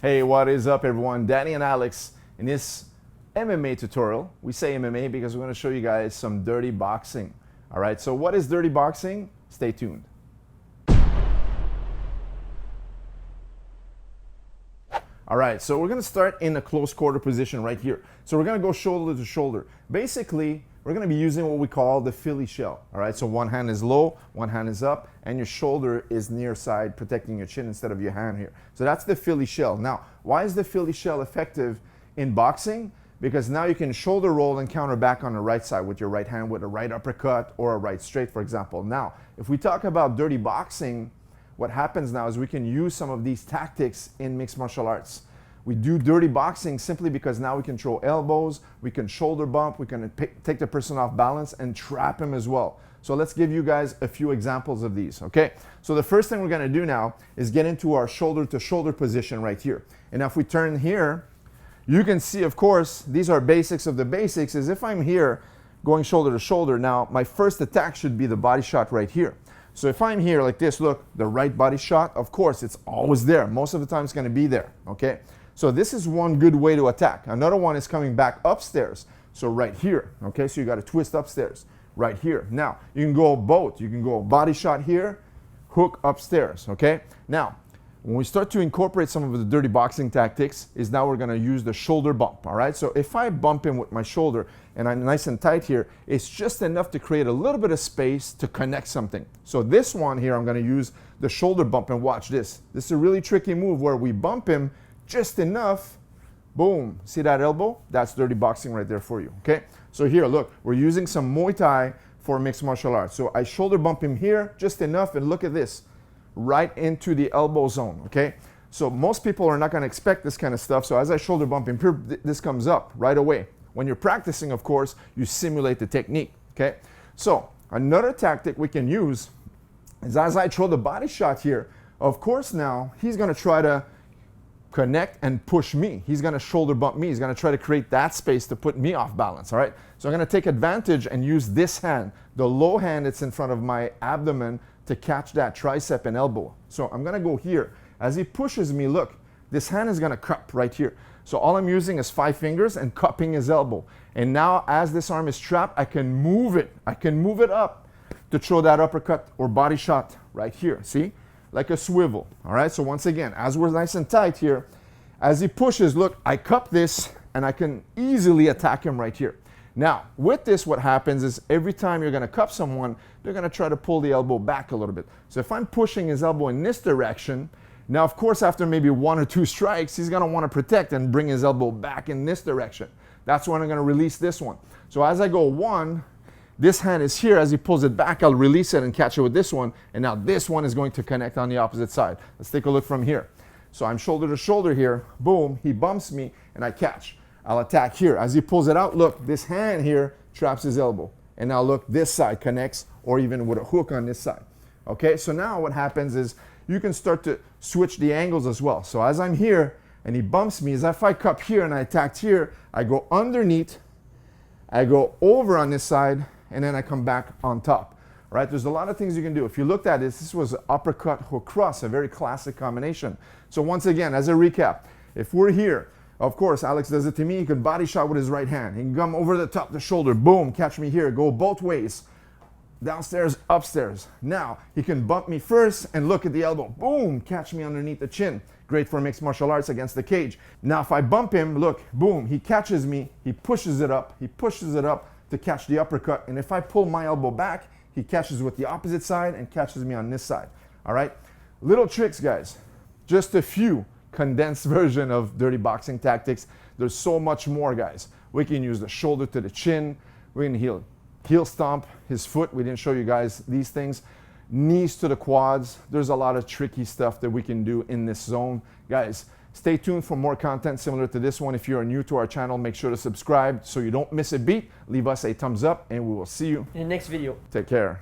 Hey, what is up everyone? Danny and Alex. In this MMA tutorial, we say MMA because we're going to show you guys some dirty boxing. All right, so what is dirty boxing? Stay tuned. All right, so we're going to start in a close quarter position right here. So we're going to go shoulder to shoulder. Basically, we're going to be using what we call the Philly shell. All right, so one hand is low, one hand is up, and your shoulder is near side, protecting your chin instead of your hand here. So that's the Philly shell. Now, why is the Philly shell effective in boxing? Because now you can shoulder roll and counter back on the right side with your right hand with a right uppercut or a right straight, for example. Now, if we talk about dirty boxing, what happens now is we can use some of these tactics in mixed martial arts. We do dirty boxing simply because now we can throw elbows, we can shoulder bump, we can take the person off balance and trap him as well. So let's give you guys a few examples of these, okay? So the first thing we're gonna do now is get into our shoulder to shoulder position right here. And if we turn here, you can see, of course, these are basics of the basics, is if I'm here going shoulder to shoulder, now my first attack should be the body shot right here. So if I'm here like this, look, the right body shot, of course, it's always there. Most of the time it's gonna be there, okay? So this is one good way to attack. Another one is coming back upstairs. So right here, okay? So you gotta twist upstairs, right here. Now, you can go both. You can go body shot here, hook upstairs, okay? Now, when we start to incorporate some of the dirty boxing tactics, is now we're gonna use the shoulder bump, all right? So if I bump him with my shoulder and I'm nice and tight here, it's just enough to create a little bit of space to connect something. So this one here, I'm gonna use the shoulder bump, and watch this. This is a really tricky move where we bump him just enough, boom. See that elbow? That's dirty boxing right there for you, okay? So here, look, we're using some Muay Thai for mixed martial arts. So I shoulder bump him here just enough, and look at this, right into the elbow zone, okay? So most people are not gonna expect this kind of stuff. So as I shoulder bump him, this comes up right away. When you're practicing, of course, you simulate the technique, okay? So another tactic we can use is as I throw the body shot here, of course now he's gonna try to connect and push me. He's gonna shoulder bump me. He's gonna try to create that space to put me off balance, all right? So I'm gonna take advantage and use this hand, the low hand that's in front of my abdomen, to catch that tricep and elbow. So I'm gonna go here. As he pushes me, look, this hand is gonna cup right here. So all I'm using is 5 fingers and cupping his elbow. And now as this arm is trapped, I can move it. I can move it up to throw that uppercut or body shot right here, see? Like a swivel, all right? So once again, as we're nice and tight here, as he pushes, look, I cup this and I can easily attack him right here. Now, with this, what happens is every time you're gonna cup someone, they're gonna try to pull the elbow back a little bit. So if I'm pushing his elbow in this direction, now of course after maybe 1 or 2 strikes, he's gonna wanna protect and bring his elbow back in this direction. That's when I'm gonna release this one. So as I go 1, this hand is here. As he pulls it back, I'll release it and catch it with this one. And now this one is going to connect on the opposite side. Let's take a look from here. So I'm shoulder to shoulder here. Boom, he bumps me and I catch. I'll attack here. As he pulls it out, look, this hand here traps his elbow. And now look, this side connects, or even with a hook on this side. Okay, so now what happens is you can start to switch the angles as well. So as I'm here and he bumps me, as if I cup here and I attack here, I go underneath, I go over on this side, and then I come back on top, right? There's a lot of things you can do. If you looked at this was uppercut, hook, cross, a very classic combination. So once again, as a recap, if we're here, of course, Alex does it to me, he can body shot with his right hand. He can come over the top, the shoulder, boom, catch me here, go both ways, downstairs, upstairs. Now, he can bump me first and look at the elbow, boom, catch me underneath the chin. Great for mixed martial arts against the cage. Now, if I bump him, look, boom, he catches me, he pushes it up to catch the uppercut. And if I pull my elbow back, he catches with the opposite side and catches me on this side, all right? Little tricks, guys. Just a few condensed version of dirty boxing tactics. There's so much more, guys. We can use the shoulder to the chin. We can heel stomp his foot. We didn't show you guys these things. Knees to the quads. There's a lot of tricky stuff that we can do in this zone. Guys, stay tuned for more content similar to this one. If you are new to our channel, make sure to subscribe so you don't miss a beat. Leave us a thumbs up and we will see you in the next video. Take care.